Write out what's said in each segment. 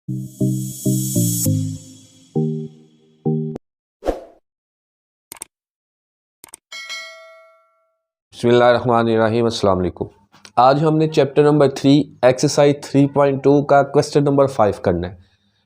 बिस्मिल्लाहिर्रहमानिर्रहीम, अस्सलाम वालेकुम। आज हमने चैप्टर नंबर 3 एक्सरसाइज 3.2 का क्वेश्चन नंबर 5 करना है।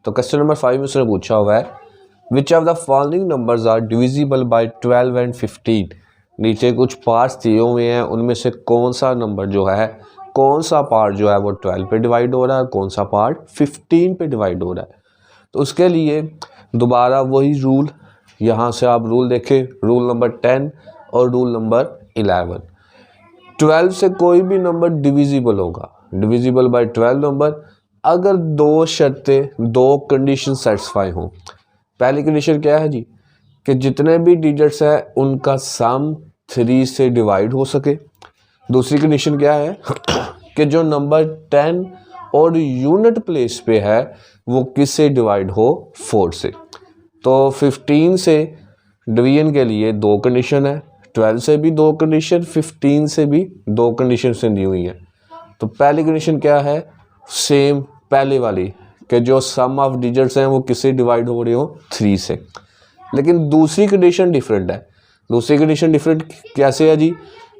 तो क्वेश्चन नंबर 5 में उसने पूछा हुआ है which of the following numbers are divisible by 12 and 15। नीचे कुछ पार्ट्स दिए हुए हैं, उनमें से कौन सा नंबर जो है, कौन सा पार्ट जो है वो 12 पे डिवाइड हो रहा है और कौन सा पार्ट 15 पे डिवाइड हो रहा है। तो उसके लिए दोबारा वही रूल, यहाँ से आप रूल देखें, रूल नंबर 10 और रूल नंबर 11। 12 से कोई भी नंबर डिविजिबल होगा, डिविजिबल बाय 12 नंबर, अगर दो शर्तें, दो कंडीशन सेटिस्फाई हों। पहली कंडीशन क्या है जी, कि जितने भी डिजिट्स हैं उनका सम 3 से डिवाइड हो सके। दूसरी कंडीशन क्या है कि जो नंबर 10 और यूनिट प्लेस पे है वो किससे डिवाइड हो, 4 से। तो 15 से डिवीजन के लिए दो कंडीशन है, 12 से भी दो कंडीशन, 15 से भी दो कंडीशन से दी हुई है। तो पहली कंडीशन क्या है, सेम पहले वाली, कि जो सम ऑफ डिजिट्स हैं वो किससे डिवाइड हो रही हो, 3 से। लेकिन दूसरी कंडीशन डिफरेंट है। दूसरी कंडीशन डिफरेंट कैसे है जी,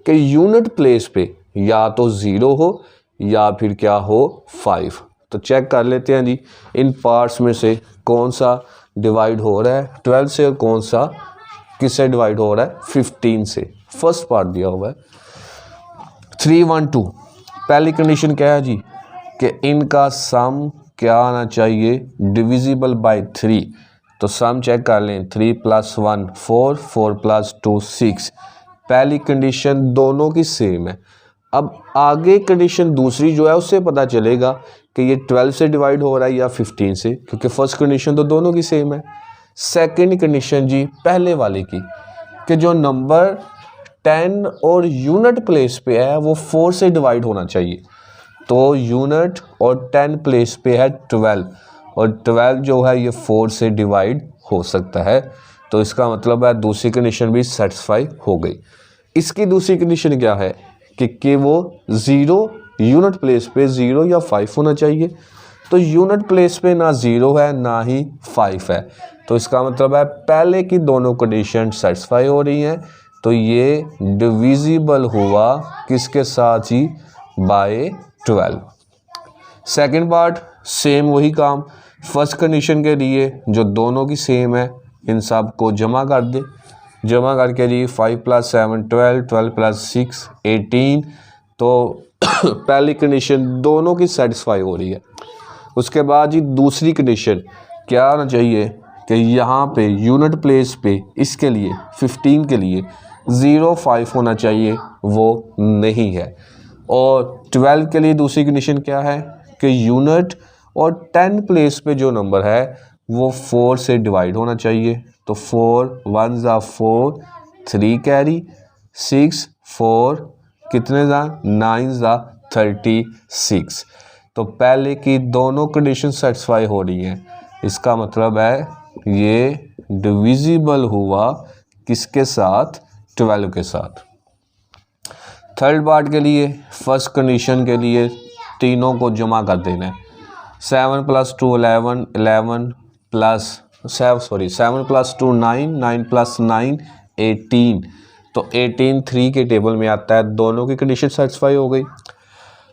कि यूनिट प्लेस पे या तो 0 हो या फिर क्या हो, 5। तो चेक कर लेते हैं जी इन पार्ट्स में से कौन सा डिवाइड हो रहा है 12 से और कौन सा किससे डिवाइड हो रहा है, 15 से। फर्स्ट पार्ट दिया हुआ है 312। पहली कंडीशन क्या है जी, कि इनका सम क्या आना चाहिए, डिविजिबल बाय 3। तो सम चेक कर लें, 3 + 1 4, 4 + 2 6। पहली कंडीशन दोनों की सेम है। अब आगे कंडीशन दूसरी जो है उससे पता चलेगा कि ये 12 से डिवाइड हो रहा है या 15 से, क्योंकि फर्स्ट कंडीशन तो दोनों की सेम है। सेकंड कंडीशन जी पहले वाले की, कि जो नंबर 10 और यूनिट प्लेस पे है वो 4 से डिवाइड होना चाहिए। तो यूनिट और 10 प्लेस पे है 12 और 12 जो है ये 4 से डिवाइड हो सकता है। तो इसका मतलब है दूसरी कंडीशन भी सेटिस्फाई हो गई। इसकी दूसरी कंडीशन क्या है कि वो 0 यूनिट प्लेस पे 0 या 5 होना चाहिए। तो यूनिट प्लेस पे ना 0 है ना ही 5 है। तो इसका मतलब है पहले की दोनों कंडीशन सेटिस्फाई हो रही हैं। तो ये डिविजिबल हुआ किसके साथ ही, बाय 12। सेकंड पार्ट सेम वही काम, फर्स्ट कंडीशन के लिए जो दोनों की सेम है इन सब को जमा कर दे। जमा करके जी 5 + 7 12, 12 + 6 18। तो पहली कंडीशन दोनों की सेटिस्फाई हो रही है। उसके बाद जी दूसरी कंडीशन क्या आना चाहिए, कि यहाँ पे यूनिट प्लेस पे इसके लिए 15 के लिए 0 5 होना चाहिए, वो नहीं है। और 12 के लिए दूसरी कंडीशन क्या है, कि यूनिट और 10 प्लेस पे जो नंबर है वो 4 से डिवाइड होना चाहिए। तो 4 1 ज़ा 4, 3 कैरी, 6 4 कितने ज़ा 9 ज़ा 36। तो पहले की दोनों कंडीशन सेटिस्फाई हो रही हैं। इसका मतलब है ये डिविजिबल हुआ किसके साथ, 12 के साथ। थर्ड पार्ट के लिए फर्स्ट कंडीशन के लिए तीनों को जमा कर देना है। 7 + 2 11, 11 + 7 + 2 9, 9 + 9 18। तो 18 3 के टेबल में आता है, दोनों की कंडीशन सेटिस्फाई हो गई।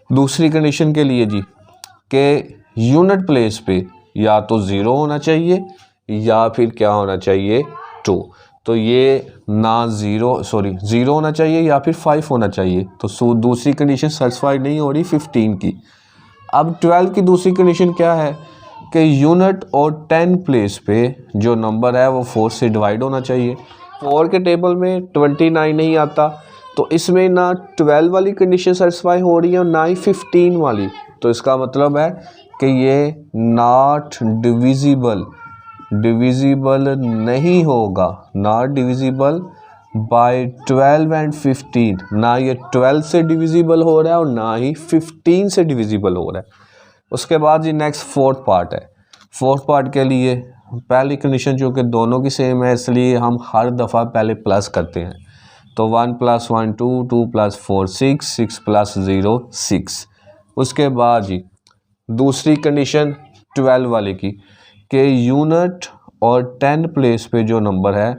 दूसरी कंडीशन के लिए जी, कि यूनिट प्लेस पे या तो 0 होना चाहिए या फिर क्या होना चाहिए, 2। तो ये ना 0 होना चाहिए या फिर 5 होना चाहिए। तो दूसरी कंडीशन सेटिस्फाई नहीं हो रही 15 की। अब 12 की दूसरी कंडीशन क्या है, कि यूनिट और 10 प्लेस पे जो नंबर है वो 4 से डिवाइड होना चाहिए। 4 के टेबल में 29 नहीं आता, तो इसमें ना 12 वाली कंडीशन सेटिस्फाई हो रही है और ना ही 15 वाली। तो इसका मतलब है कि ये नॉट डिविजिबल नहीं होगा, नॉट डिविजिबल बाय 12 एंड 15। ना ये 12 से डिविजिबल हो रहा है और ना ही 15 से डिविजिबल हो रहा है। उसके बाद जी नेक्स्ट फोर्थ पार्ट है। फोर्थ पार्ट के लिए पहली कंडीशन जो कि दोनों की सेम है, इसलिए हम हर दफ़ा पहले प्लस करते हैं। तो 1 + 1 2, 2 + 4 6, 6 + 0 6। उसके बाद जी दूसरी कंडीशन 12 वाले की कि यूनिट और 10 प्लेस पे जो नंबर है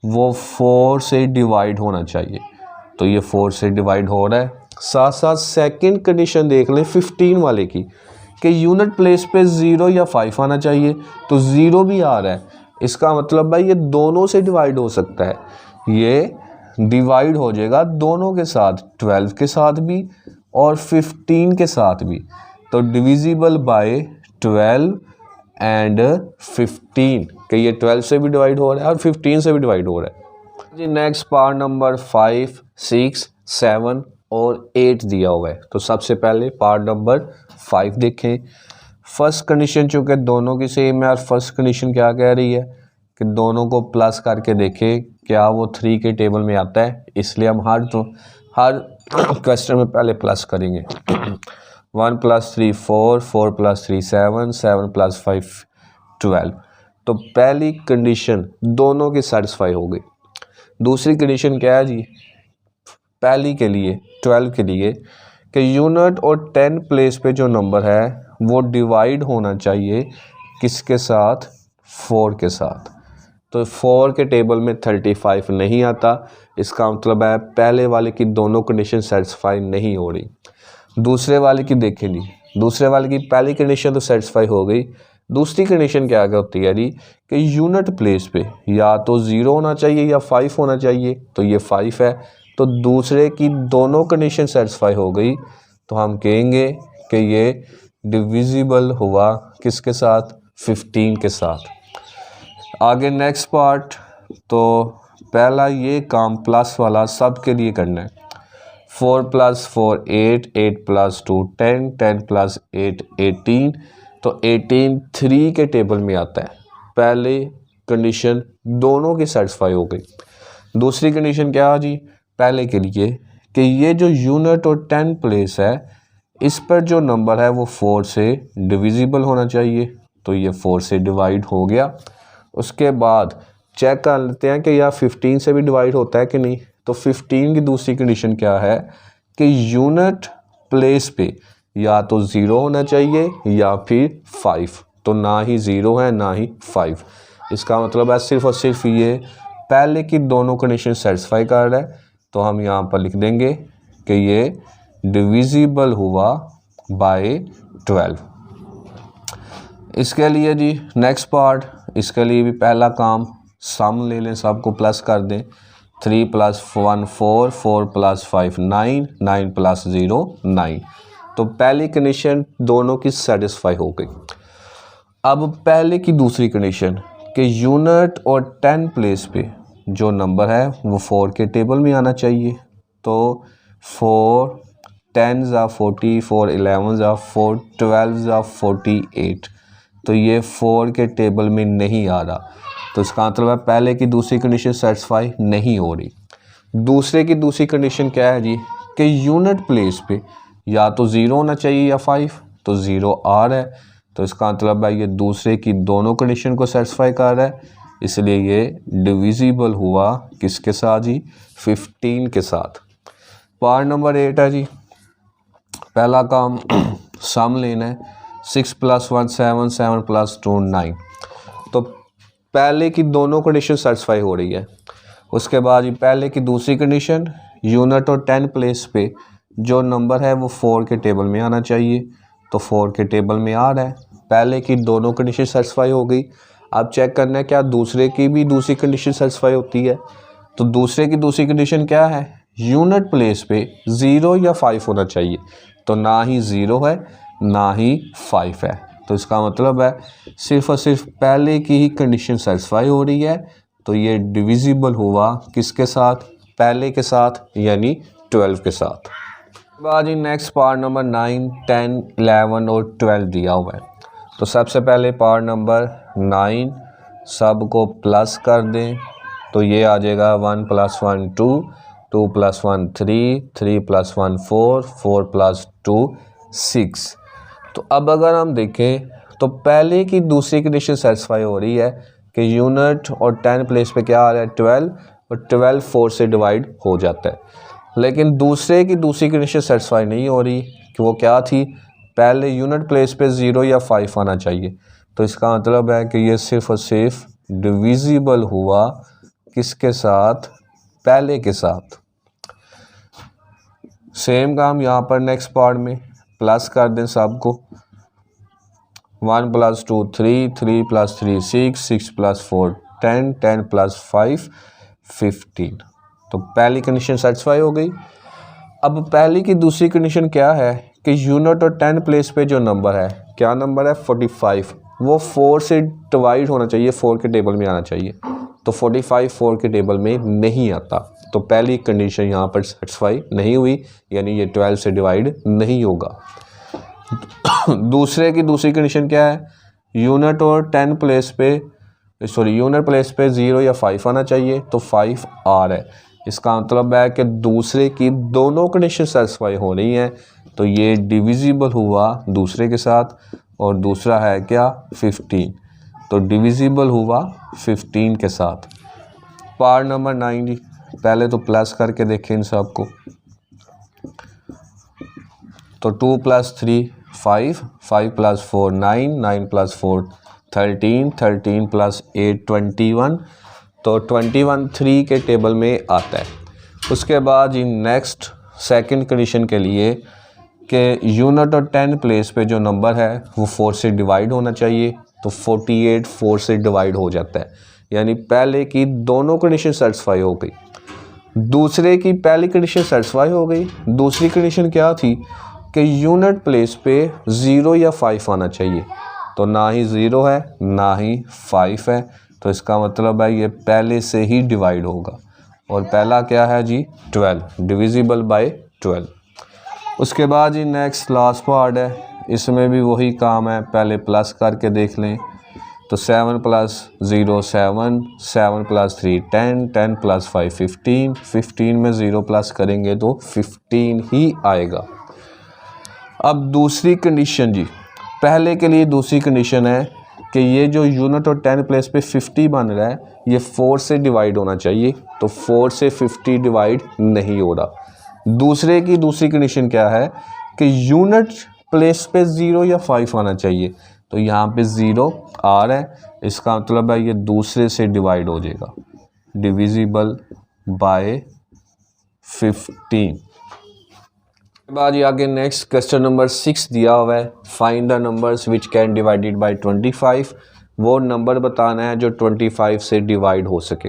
वो 4 से डिवाइड होना चाहिए। तो ये 4 से डिवाइड हो रहा है। साथ साथ सेकंड कंडीशन देख लें 15 वाले की कि यूनिट प्लेस पे 0 या 5 आना चाहिए, तो 0 भी आ रहा है। इसका मतलब भाई ये दोनों से डिवाइड हो सकता है, ये डिवाइड हो जाएगा दोनों के साथ, 12 के साथ भी और 15 के साथ भी। तो डिविजिबल बाय 12 एंड 15 कि ये 12 से भी डिवाइड हो रहा है और 15 से भी डिवाइड हो रहा है जी। नेक्स्ट पार्ट नंबर 5, 6, 7 और 8 दिया हुआ है। तो सबसे पहले पार्ट नंबर 5 देखें। फर्स्ट कंडीशन चूँकि दोनों की सेम है और फर्स्ट कंडीशन क्या कह रही है कि दोनों को प्लस करके देखें क्या वो 3 के टेबल में आता है, इसलिए हम हर क्वेश्चन में पहले प्लस करेंगे। 1 + 3 4, 4 + 3 7, 7 + 5 12। तो पहली कंडीशन दोनों की सेटिस्फाई हो गई। दूसरी कंडीशन क्या है जी, पहली के लिए 12 के लिए कि यूनिट और 10 प्लेस पे जो नंबर है वो डिवाइड होना चाहिए किसके साथ, 4 के साथ। तो 4 के टेबल में 35 नहीं आता, इसका मतलब है पहले वाले की दोनों कंडीशन सेटिस्फाई नहीं हो रही। दूसरे वाले की देखें जी, दूसरे वाले की पहली कंडीशन तो सेटिस्फाई हो गई, दूसरी कंडीशन क्या होती है जी कि यूनिट प्लेस पे या तो 0 होना चाहिए या 5 होना चाहिए, तो ये 5 है। तो दूसरे की दोनों कंडीशन सेटिस्फाई हो गई, तो हम कहेंगे कि ये डिविजिबल हुआ किसके साथ, 15 के साथ। आगे नेक्स्ट पार्ट, तो पहला ये काम प्लस वाला सब के लिए करना है। 4 + 4 8, 8 + 2 10, 10 + 8 18। तो 18 3 के टेबल में आता है। पहले कंडीशन दोनों की सेटिस्फाई हो गई। दूसरी कंडीशन क्या है जी, पहले के लिए कि ये जो यूनिट और 10 प्लेस है इस पर जो नंबर है वो 4 से डिविजिबल होना चाहिए, तो ये 4 से डिवाइड हो गया। उसके बाद चेक कर लेते हैं कि यह 15 से भी डिवाइड होता है कि नहीं। तो 15 की दूसरी कंडीशन क्या है कि यूनिट प्लेस पे या तो 0 होना चाहिए या फिर 5, तो ना ही 0 है ना ही 5। इसका मतलब है सिर्फ और सिर्फ ये पहले की दोनों कंडीशन सेटिस्फाई कर रहा है, तो हम यहाँ पर लिख देंगे कि ये डिविजिबल हुआ बाय 12। इसके लिए जी नेक्स्ट पार्ट, इसके लिए भी पहला काम सम ले लें, सबको प्लस कर दें। 3 + 1 4, 4 + 5 9, 9 + 0 9। तो पहली कंडीशन दोनों की सेटिस्फाई हो गई। अब पहले की दूसरी कंडीशन कि यूनिट और 10 प्लेस पे जो नंबर है वो 4 के टेबल में आना चाहिए। तो 4 10 * 40, 4 11 * 4 12 * 48। तो ये 4 के टेबल में नहीं आ रहा, तो इसका मतलब है पहले की दूसरी कंडीशन सेटिस्फाई नहीं हो रही। दूसरे की दूसरी कंडीशन क्या है जी कि यूनिट प्लेस पे या तो 0 होना चाहिए या 5, तो 0 आ रहा है, तो इसका मतलब है ये दूसरे की दोनों कंडीशन को सेटिस्फाई कर रहा है, इसलिए ये डिविजिबल हुआ किसके साथ जी, 15 के साथ। पार्ट नंबर 8 है जी, पहला काम सम लेना है। 6 + 1 7, 7 + 2 9। तो पहले की दोनों कंडीशन सेटिस्फाई हो रही है। उसके बाद पहले की दूसरी कंडीशन यूनिट और 10 प्लेस पे जो नंबर है वो 4 के टेबल में आना चाहिए, तो 4 के टेबल में आ रहा है। पहले की दोनों कंडीशन सेटिस्फाई हो गई। अब चेक करना है क्या दूसरे की भी दूसरी कंडीशन सेटिस्फाई होती है। तो दूसरे की दूसरी कंडीशन क्या है, यूनिट प्लेस पे 0 या 5 होना चाहिए, तो ना ही 0 है ना ही 5 है। तो इसका मतलब है सिर्फ और सिर्फ पहले की ही कंडीशन सेटिस्फाई हो रही है, तो ये डिविजिबल हुआ किसके साथ, पहले के साथ यानी 12 के साथ। बाद ही नेक्स्ट पार्ट नंबर 9, 10, 11 और 12 दिया हुआ है। तो सबसे पहले पार्ट नंबर 9 सब को प्लस कर दें, तो ये आ जाएगा 1 + 1 2, 2 + 1 3, 3 + 1 4, 4 + 2 6। तो अब अगर हम देखें तो पहले की दूसरी कंडीशन सेटिस्फाई हो रही है कि यूनिट और 10 प्लेस पे क्या आ रहा है 12, और 12 4 से डिवाइड हो जाता है। लेकिन दूसरे की दूसरी कंडीशन सेटिस्फाई नहीं हो रही कि वो क्या थी, पहले यूनिट प्लेस पे 0 या 5 आना चाहिए। तो इसका मतलब है कि ये सिर्फ और सिर्फ डिविजिबल हुआ किसके साथ, पहले के साथ। सेम काम यहाँ पर नेक्स्ट पार्ट में प्लस कर दें सबको। 1 + 2 3, 3 + 3 6, 6 + 4 10, 10 + 5 15। तो पहली कंडीशन सेटिस्फाई हो गई। अब पहली की दूसरी कंडीशन क्या है कि यूनिट और 10 प्लेस पे जो नंबर है, क्या नंबर है 45, वो 4 से डिवाइड होना चाहिए, 4 के टेबल में आना चाहिए। तो 45 4 के टेबल में नहीं आता, तो पहली कंडीशन यहाँ पर सेटिस्फाई नहीं हुई, यानी ये 12 से डिवाइड नहीं होगा। दूसरे की दूसरी कंडीशन क्या है, यूनिट और 10 प्लेस पे यूनिट प्लेस पे 0 या 5 आना चाहिए, तो 5 आ रहा है। इसका मतलब है कि दूसरे की दोनों कंडीशन सेटिस्फाई हो रही हैं, तो ये डिविजिबल हुआ दूसरे के साथ। और दूसरा है क्या 15, तो डिविजिबल हुआ 15 के साथ। पार्ट नंबर 9 जी, पहले तो प्लस करके देखें इन सब को। तो 2 + 3 5, 5 + 4 9, 9 + 4 13, 13 + 8 21। तो 21 3 के टेबल में आता है। उसके बाद जी नेक्स्ट सेकंड कंडीशन के लिए कि यूनिट और 10 प्लेस पे जो नंबर है वो 4 से डिवाइड होना चाहिए, तो 48 4 से डिवाइड हो जाता है, यानी पहले की दोनों कंडीशन सेटिस्फाई हो गई। दूसरे की पहली कंडीशन सेटिस्फाई हो गई। दूसरी कंडीशन क्या थी कि यूनिट प्लेस पे 0 या 5 आना चाहिए, तो ना ही 0 है ना ही 5 है, तो इसका मतलब है ये पहले से ही डिवाइड होगा। और पहला क्या है जी 12, डिविजिबल बाय 12। उसके बाद जी नेक्स्ट लास्ट पार्ट है, इसमें भी वही काम है, पहले प्लस करके देख लें। तो 7 + 0 7, 7 + 3 10, 10 + 5 15, 15 में 0 प्लस करेंगे तो 15 ही आएगा। अब दूसरी कंडीशन जी, पहले के लिए दूसरी कंडीशन है कि ये जो यूनिट और 10 प्लेस पे 50 बन रहा है, ये 4 से डिवाइड होना चाहिए, तो 4 से 50 डिवाइड नहीं हो रहा। दूसरे की दूसरी कंडीशन क्या है कि यूनिट प्लेस पे 0 या 5 आना चाहिए, तो यहाँ पे 0 आ रहा है, इसका मतलब है ये दूसरे से डिवाइड हो जाएगा, डिविजिबल बाय 15। बाद ये आगे नेक्स्ट क्वेश्चन नंबर 6 दिया हुआ है, find the numbers which can divided by 25। वो नंबर बताना है जो 25 से डिवाइड हो सके।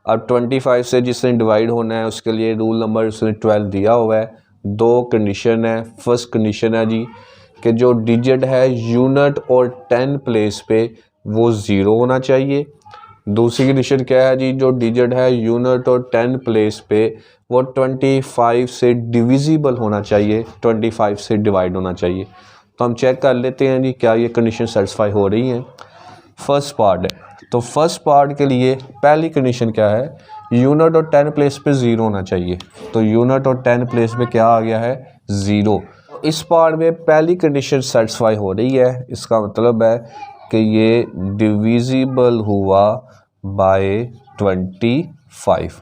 अब 25 से जिसने डिवाइड होना है उसके लिए रूल नंबर उसने 12 दिया हुआ है। दो कंडीशन है। फर्स्ट कंडीशन है जी कि जो डिजिट है यूनिट और 10 प्लेस पे वो 0 होना चाहिए। दूसरी कंडीशन क्या है जी, जो डिजिट है यूनिट और 10 प्लेस पे वो 25 से डिविजिबल होना चाहिए, 25 से डिवाइड होना चाहिए। तो हम चेक कर लेते हैं जी क्या ये कंडीशन सेटिस्फाई हो रही हैं। फर्स्ट पार्ट है, तो फर्स्ट पार्ट के लिए पहली कंडीशन क्या है, यूनिट और 10 प्लेस पे 0 होना चाहिए, तो यूनिट और 10 प्लेस पे क्या आ गया है 0। इस पार्ट में पहली कंडीशन सेटिस्फाई हो रही है, इसका मतलब है कि ये डिविजिबल हुआ बाय 25।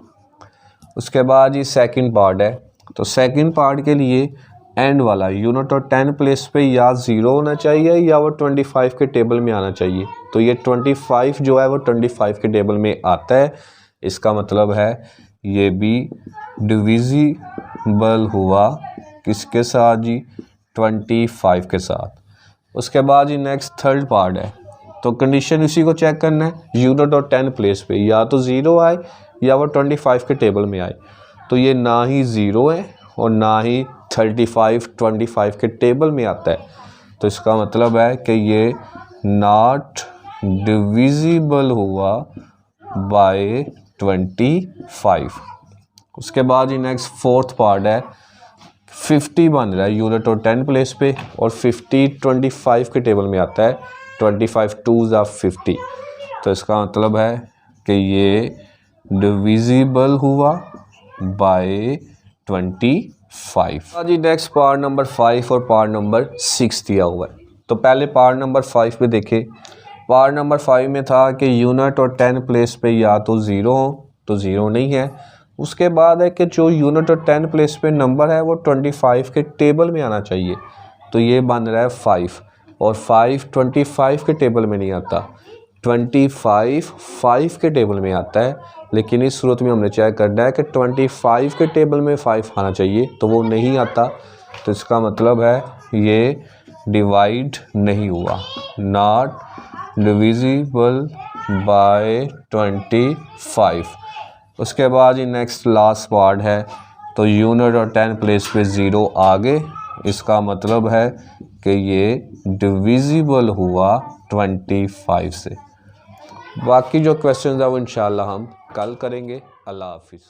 उसके बाद ये सेकंड पार्ट है, तो सेकंड पार्ट के लिए एंड वाला यूनिट और 10 प्लेस पे या 0 होना चाहिए या वो 25 के टेबल में आना चाहिए। तो ये 25 जो है वो 25 के टेबल में आता है, इसका मतलब है ये भी डिविजिबल हुआ किसके साथ जी 25 के साथ। उसके बाद ये नेक्स्ट थर्ड पार्ट है, तो कंडीशन इसी को चेक करना है, यूनिट और 10 प्लेस पे या तो 0 आए या वो 25 के टेबल में आए। तो ये ना ही 0 है और ना ही 35 25 के टेबल में आता है, तो इसका मतलब है कि ये नॉट डिविजिबल हुआ बाय 25। उसके बाद ये नेक्स्ट फोर्थ पार्ट है, 50 बन रहा है यूनिट और 10 प्लेस पे और 50 25 के टेबल में आता है, 25 2s are 50। तो इसका मतलब है कि ये डिविजिबल हुआ बाय 25। जी नेक्स्ट पार्ट नंबर 5 और पार्ट नंबर 6 दिया हुआ है। तो पहले पार्ट नंबर 5 पे देखें। पार्ट नंबर 5 में था कि यूनिट और 10 प्लेस पे या तो 0 हो, तो 0 नहीं है। उसके बाद है कि जो यूनिट और 10 प्लेस पे नंबर है वो 25 के टेबल में आना चाहिए, तो ये बन रहा है 5 और 5 25 के टेबल में नहीं आता, 25 5 के टेबल में आता है, लेकिन इस सूरत में हमने चेक करना है कि 25 के टेबल में 5 आना चाहिए, तो वो नहीं आता, तो इसका मतलब है ये डिवाइड नहीं हुआ, नॉट डिविजिबल बाय 25। उसके बाद ये नेक्स्ट लास्ट पार्ट है, तो यूनिट और 10 प्लेस पे 0 आगे, इसका मतलब है कि ये डिविजिबल हुआ 25 से। बाकी जो क्वेश्चन है वो इंशाल्लाह हम कल करेंगे। अल्लाह हाफिज़।